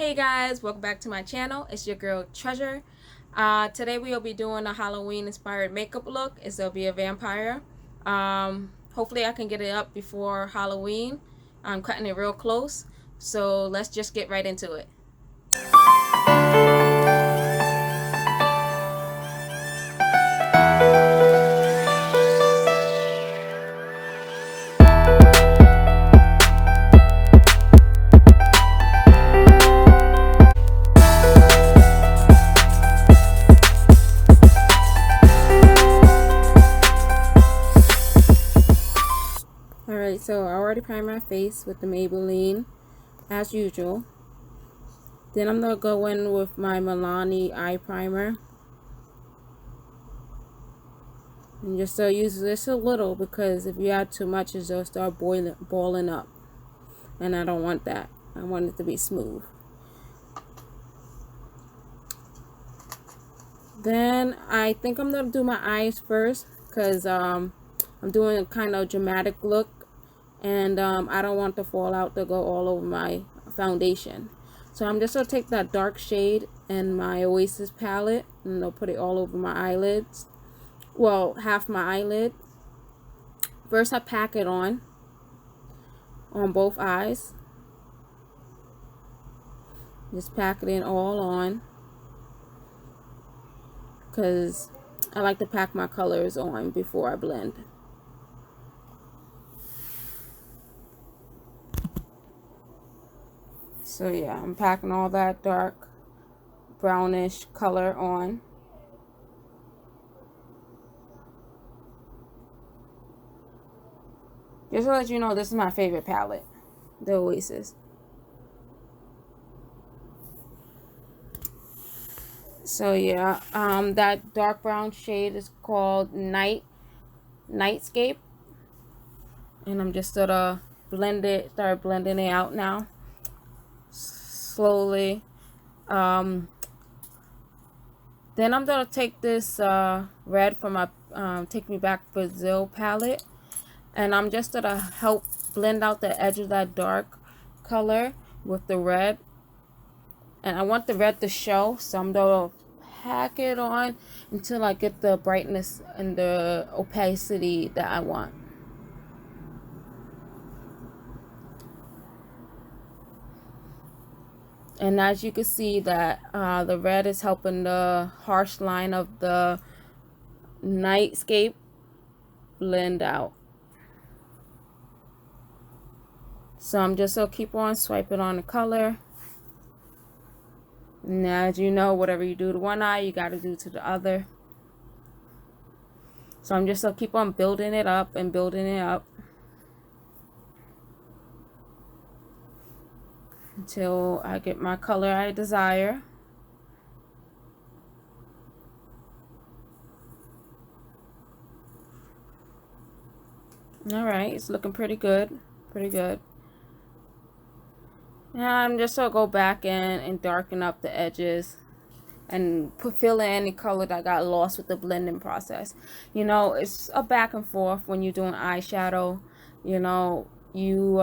Hey guys, welcome back to my channel. It's your girl Treasure. Today we will be doing a Halloween inspired makeup look. It'll be a vampire. Hopefully I can get it up before Halloween. I'm cutting it real close. So let's just get right into it. Alright, so I already primed my face with the Maybelline as usual. Then I'm going to go in with my Milani eye primer. And just use this a little, because if you add too much, it'll start boiling up. And I don't want that. I want it to be smooth. Then I think I'm going to do my eyes first, because I'm doing a kind of dramatic look. And I don't want the fallout to go all over my foundation. So I'm just going to take that dark shade in my Oasis palette, and I'll put it all over my eyelids. Well, half my eyelid. First I pack it on both eyes. Just pack it in all on, because I like to pack my colors on before I blend. So yeah, I'm packing all that dark brownish color on. Just to let you know, this is my favorite palette, the Oasis. So yeah, that dark brown shade is called Nightscape. And I'm just gonna start blending it out now. Slowly. Then I'm gonna take this red from my Take Me Back Brazil palette, and I'm just gonna help blend out the edge of that dark color with the red. And I want the red to show, so I'm gonna pack it on until I get the brightness and the opacity that I want. And as you can see, that the red is helping the harsh line of the Nightscape blend out. So I'm just gonna keep on swiping on the color. And as you know, whatever you do to one eye, you got to do to the other. So I'm just gonna keep on building it up and building it up until I get my color I desire. Alright, it's looking pretty good. Pretty good. Now I'm just gonna go back in and darken up the edges and fill in any color that got lost with the blending process. You know, it's a back and forth when you're doing eyeshadow. You know, you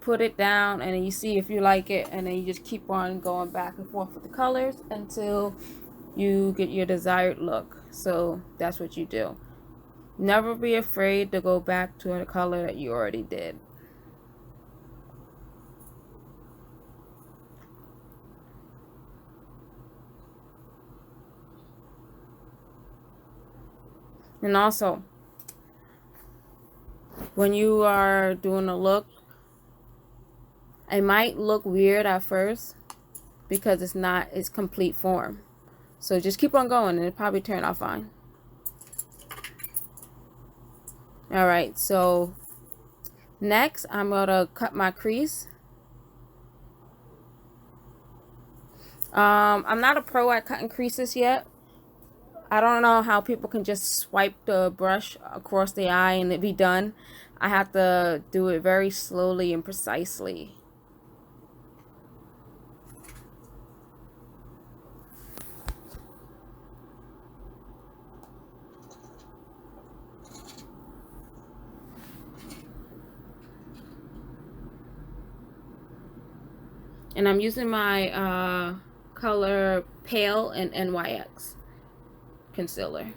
put it down and then you see if you like it, and then you just keep on going back and forth with the colors until you get your desired look. So that's what you do. Never be afraid to go back to a color that you already did. And also, when you are doing a look, it might look weird at first because it's not its complete form. So just keep on going and it'll probably turn out fine. Alright, so next I'm going to cut my crease. I'm not a pro at cutting creases yet. I don't know how people can just swipe the brush across the eye and it be done. I have to do it very slowly and precisely. And I'm using my color Pale and NYX concealer.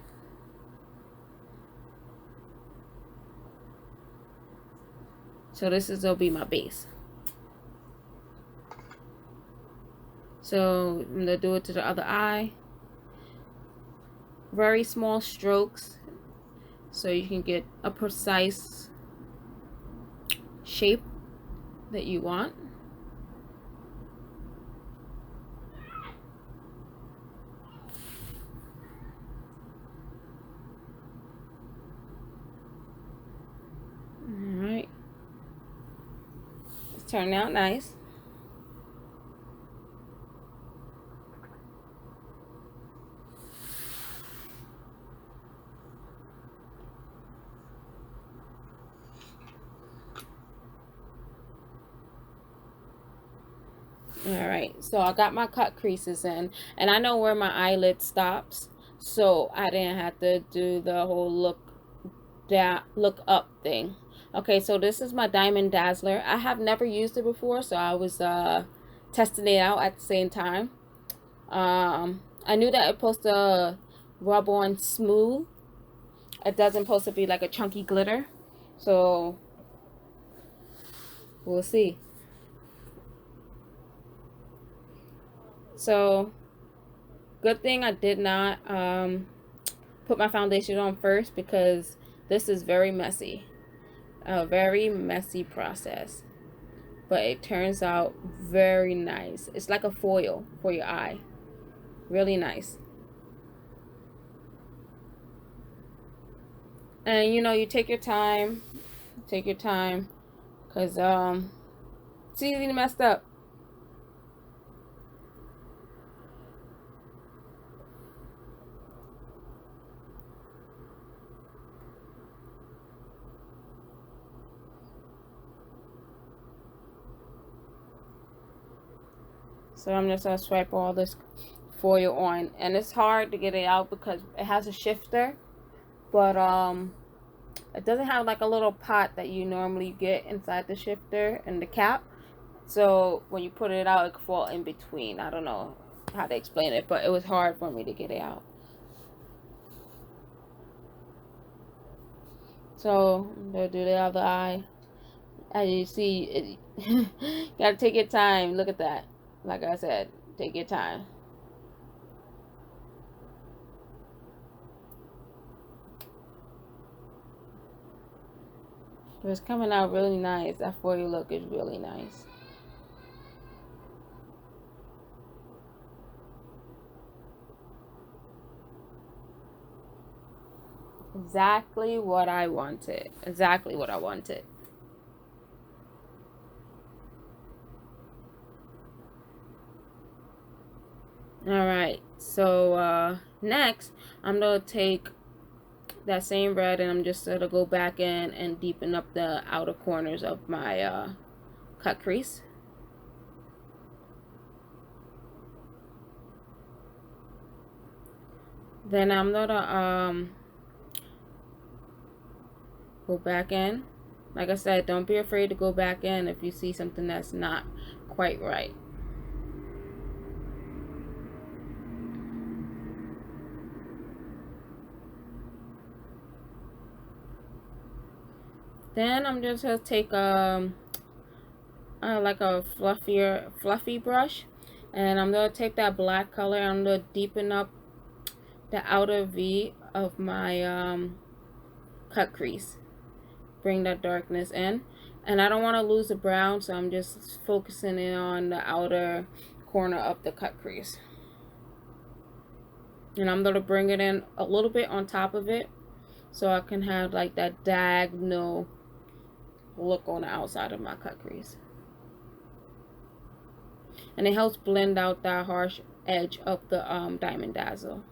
So this will be my base. So I'm gonna do it to the other eye. Very small strokes so you can get a precise shape that you want. All right, it's turning out nice. All right, so I got my cut creases in, and I know where my eyelid stops, so I didn't have to do the whole look up thing. Okay, so this is my Diamond Dazzler. I have never used it before, so I was testing it out at the same time. I knew that it's supposed to rub on smooth. It doesn't supposed to be like a chunky glitter, so we'll see. So good thing I did not put my foundation on first, because this is very messy, a very messy process, but it turns out very nice. It's like a foil for your eye, really nice. And you know, you take your time, because it's easy to mess up. So I'm just gonna swipe all this foil on, and it's hard to get it out because it has a shifter, but it doesn't have like a little pot that you normally get inside the shifter and the cap. So when you put it out, it could fall in between. I don't know how to explain it, but it was hard for me to get it out. So I'm gonna do the other eye. As you see, you gotta take your time. Look at that. Like I said, take your time. It's coming out really nice. That foil look is really nice. Exactly what I wanted. Exactly what I wanted. Alright, so next I'm going to take that same red and I'm just going to go back in and deepen up the outer corners of my cut crease. Then I'm going to go back in. Like I said, don't be afraid to go back in if you see something that's not quite right. Then I'm just going to take like a fluffy brush, and I'm going to take that black color and I'm going to deepen up the outer V of my cut crease. Bring that darkness in, and I don't want to lose the brown, so I'm just focusing in on the outer corner of the cut crease. And I'm going to bring it in a little bit on top of it so I can have like that diagonal look on the outside of my cut crease. And it helps blend out that harsh edge of the Diamond Dazzle.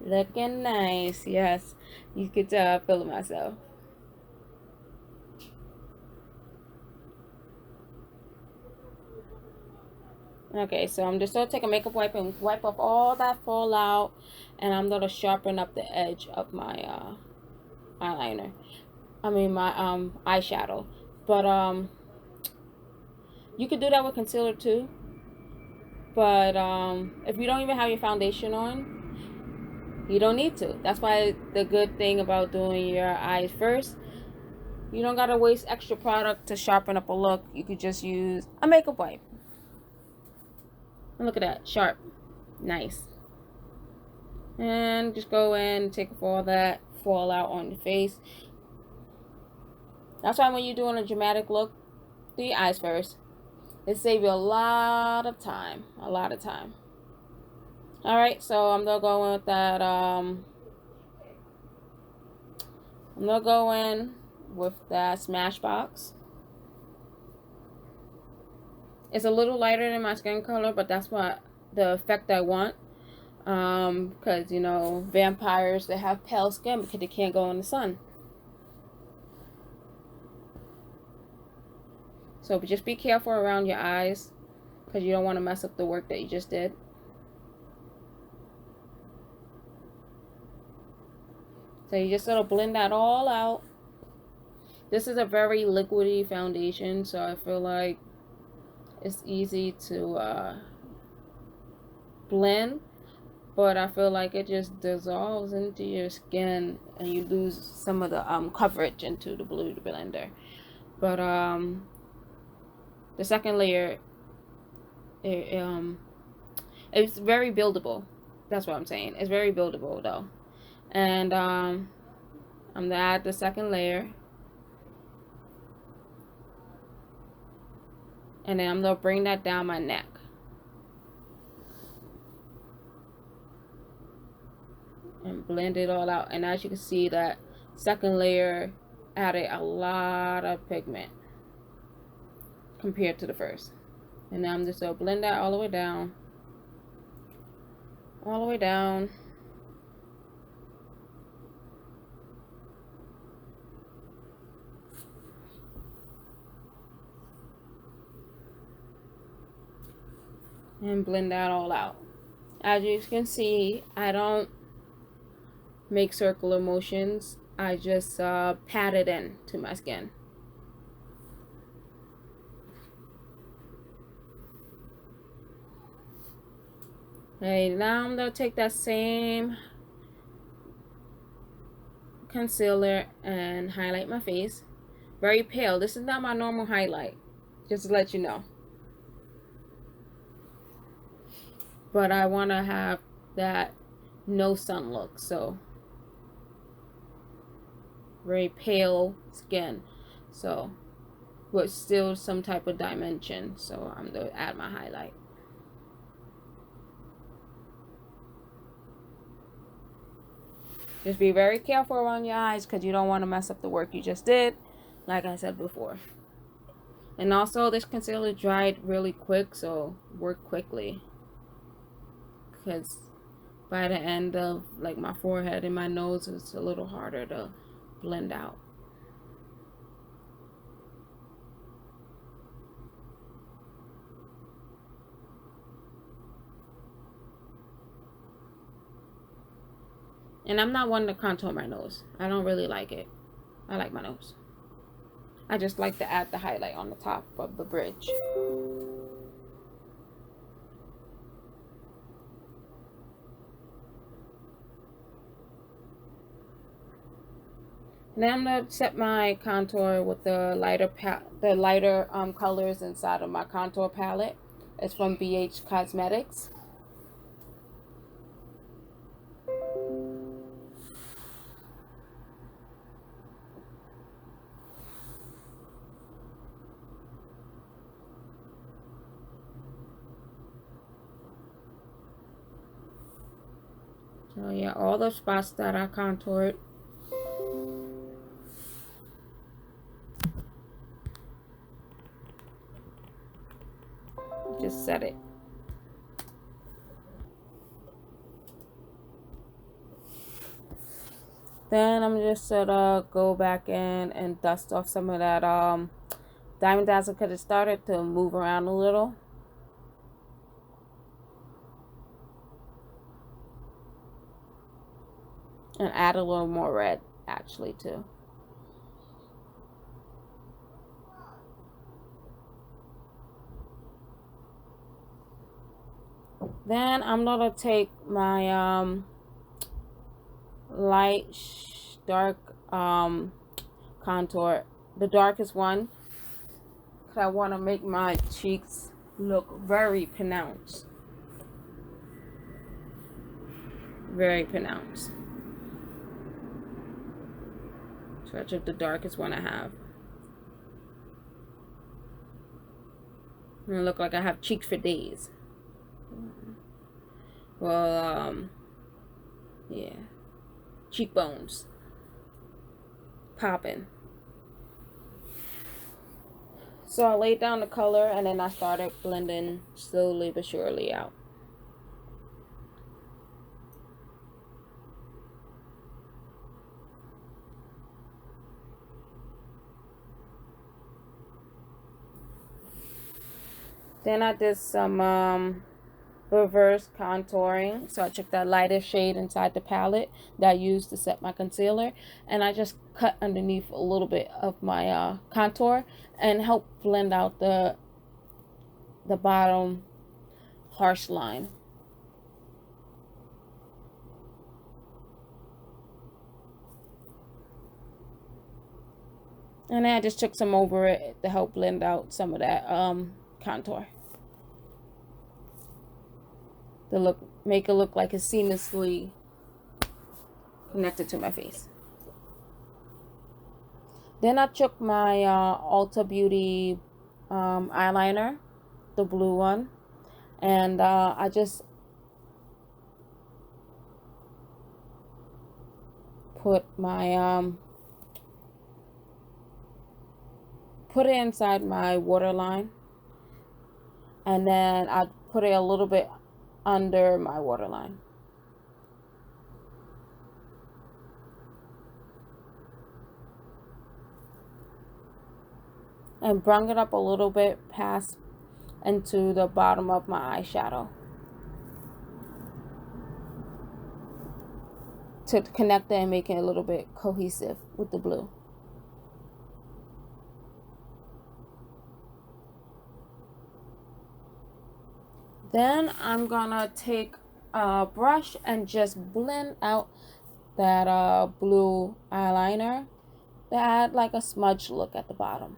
Looking nice. Yes, you could feel it myself. Okay, so I'm just going to take a makeup wipe and wipe off all that fallout, and I'm going to sharpen up the edge of my eyeliner. I mean my eyeshadow. But you could do that with concealer too. But if you don't even have your foundation on, you don't need to. That's why the good thing about doing your eyes first, you don't gotta waste extra product to sharpen up a look. You could just use a makeup wipe. And look at that, sharp, nice. And just go in and take all that fallout on your face. That's why when you're doing a dramatic look, do your eyes first. It saves you a lot of time. A lot of time. Alright, so I'm gonna go in with that I'm gonna go in with that Smashbox. It's a little lighter than my skin color, but that's what the effect I want. Because you know, vampires, they have pale skin because they can't go in the sun. So but just be careful around your eyes, because you don't want to mess up the work that you just did. So you just sort of blend that all out. This is a very liquidy foundation, so I feel like it's easy to blend, but I feel like it just dissolves into your skin and you lose some of the coverage into the Beauty Blender. But the second layer, it's very buildable. That's what I'm saying. It's very buildable though. And I'm gonna add the second layer, and then I'm gonna bring that down my neck. And blend it all out. And as you can see, that second layer added a lot of pigment compared to the first. And now I'm just going to blend that all the way down. All the way down. And blend that all out. As you can see, I don't make circular motions. I just pat it in to my skin. Okay, now I'm going to take that same concealer and highlight my face. Very pale. This is not my normal highlight, just to let you know. But I want to have that no sun look, so very pale skin, so with still some type of dimension. So I'm going to add my highlight. Just be very careful around your eyes, because you don't want to mess up the work you just did, like I said before. And also, this concealer dried really quick, so work quickly, because by the end of like my forehead and my nose, it's a little harder to blend out. And I'm not one to contour my nose. I don't really like it. I like my nose. I just like to add the highlight on the top of the bridge. Now I'm gonna set my contour with the lighter colors inside of my contour palette. It's from BH Cosmetics. So yeah, all the spots that I contoured. Just set it. Then I'm just gonna go back in and dust off some of that Diamond Dazzle, because it started to move around a little. And add a little more red. actually too. Then I'm gonna take my light dark contour, the darkest one, because I want to make my cheeks look very pronounced. Very pronounced. So I took the darkest one I have. And it look like I have cheeks for days. Well, yeah. Cheekbones. Popping. So I laid down the color and then I started blending slowly but surely out. Then I did some reverse contouring. So I took that lighter shade inside the palette that I used to set my concealer, and I just cut underneath a little bit of my contour and help blend out the bottom harsh line. And then I just took some over it to help blend out some of that contour. To make it look like it's seamlessly connected to my face. Then I took my Ulta Beauty eyeliner, the blue one, and I just put my put it inside my waterline, and then I put it a little bit under my waterline. And bring it up a little bit past into the bottom of my eyeshadow to connect it and make it a little bit cohesive with the blue. Then I'm gonna take a brush and just blend out that blue eyeliner to add like a smudge look at the bottom.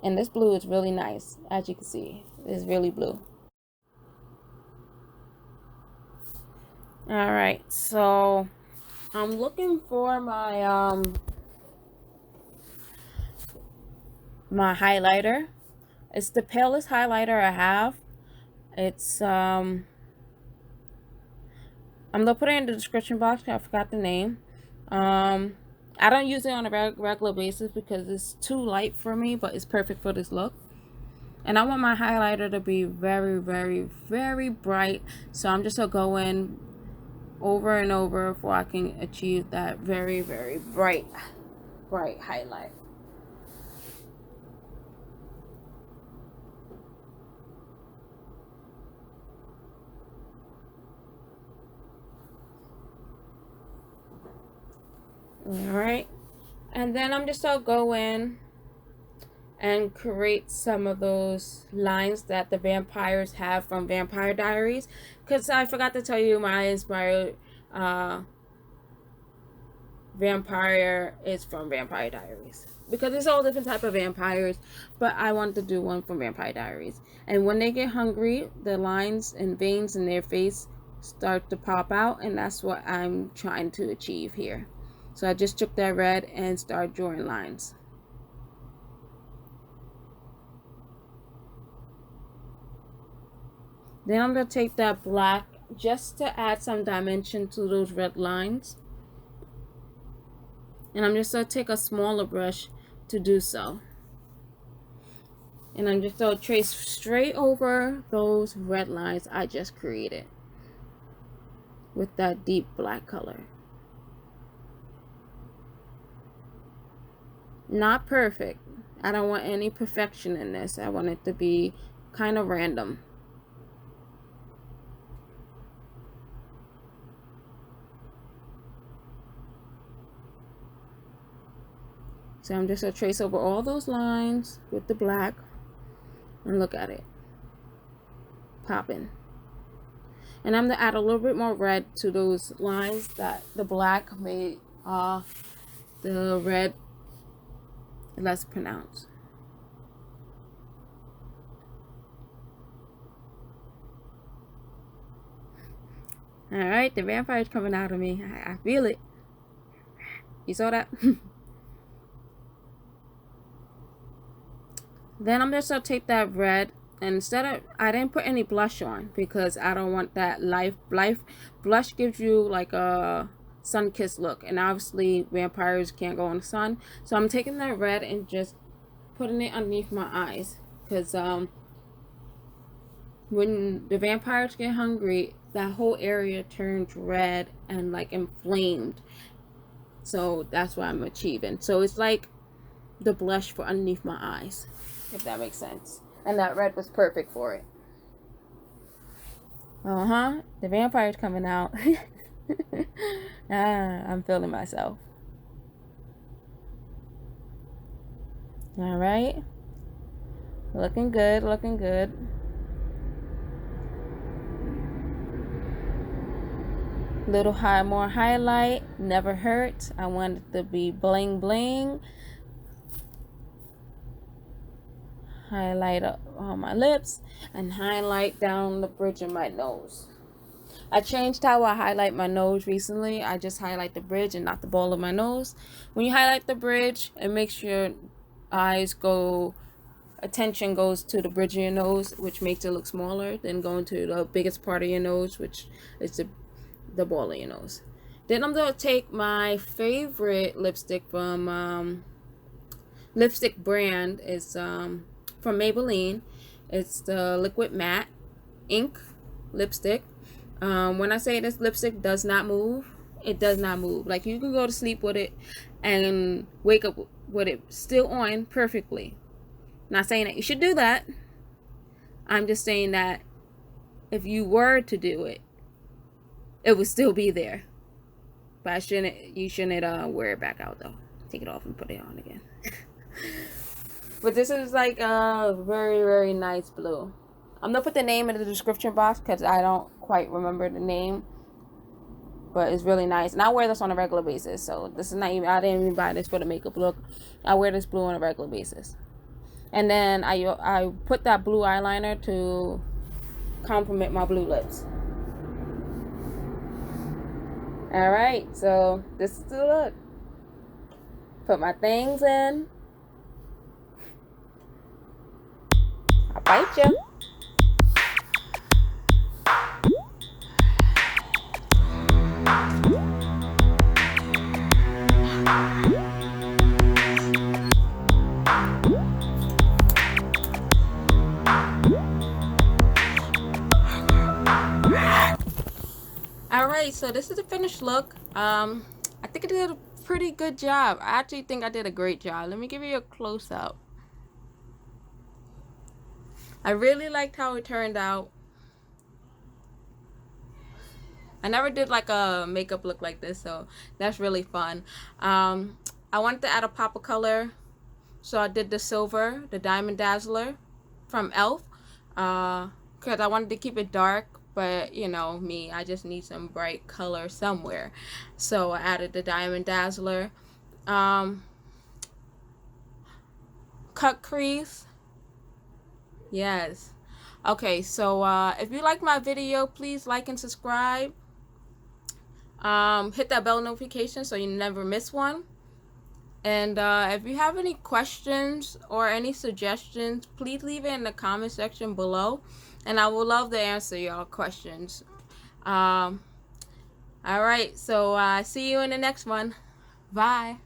And this blue is really nice, as you can see. It's really blue. Alright, so I'm looking for my my highlighter. It's the palest highlighter I have. It's I'm gonna put it in the description box. I forgot the name. I don't use it on a regular basis because it's too light for me, but it's perfect for this look. And I want my highlighter to be very, very, very bright. So I'm just gonna go in over and over before I can achieve that very, very bright highlight. Alright, and then I'm just gonna go in and create some of those lines that the vampires have from Vampire Diaries, because I forgot to tell you my inspired vampire is from Vampire Diaries, because there's all different type of vampires, but I wanted to do one from Vampire Diaries. And when they get hungry, the lines and veins in their face start to pop out, and that's what I'm trying to achieve here. So I just took that red and started drawing lines. Then I'm going to take that black just to add some dimension to those red lines. And I'm just going to take a smaller brush to do so. And I'm just going to trace straight over those red lines I just created with that deep black color. Not perfect. I don't want any perfection in this. I want it to be kind of random. So I'm just going to trace over all those lines with the black. And look at it. Popping. And I'm going to add a little bit more red to those lines that the black made the red less pronounced. Alright, the vampire's coming out of me. I feel it. You saw that? Then I'm just going to take that red, and instead of, I didn't put any blush on because I don't want that life. Blush gives you like a sun-kissed look, and obviously vampires can't go in the sun. So I'm taking that red and just putting it underneath my eyes, because when the vampires get hungry, that whole area turns red and like inflamed. So that's what I'm achieving. So it's like the blush for underneath my eyes, if that makes sense. And that red was perfect for it. The vampire's coming out. I'm feeling myself. All right, looking good, looking good. Little more highlight, never hurts. I want it to be bling bling. Highlight up on my lips and highlight down the bridge of my nose. I changed how I highlight my nose recently. I just highlight the bridge and not the ball of my nose. When you highlight the bridge, it makes your eyes go, attention goes to the bridge of your nose, which makes it look smaller than going to the biggest part of your nose, which is the ball of your nose. Then I'm going to take my favorite lipstick from lipstick brand is from Maybelline. It's the Liquid Matte Ink lipstick. When I say this lipstick does not move, it does not move. Like, you can go to sleep with it and wake up with it still on perfectly. Not saying that you should do that. I'm just saying that if you were to do it, it would still be there. But you shouldn't wear it back out though. Take it off and put it on again. But this is like a very, very nice blue. I'm gonna put the name in the description box because I don't quite remember the name. But it's really nice. And I wear this on a regular basis. So this is not even, I didn't even buy this for the makeup look. I wear this blue on a regular basis. And then I put that blue eyeliner to complement my blue lips. Alright, so this is the look. Put my things in. I'll bite you. Alright, so this is the finished look. I think I did a pretty good job. I actually think I did a great job. Let me give you a close-up. I really liked how it turned out. I never did like a makeup look like this, so that's really fun. I wanted to add a pop of color, so I did the silver, the Diamond Dazzler from e.l.f. Because I wanted to keep it dark. But, you know, me, I just need some bright color somewhere. So I added the Diamond Dazzler. Cut crease. Yes. Okay, so if you like my video, please like and subscribe. Hit that bell notification so you never miss one. And if you have any questions or any suggestions, please leave it in the comment section below. And I would love to answer y'all questions. Alright, so see you in the next one. Bye.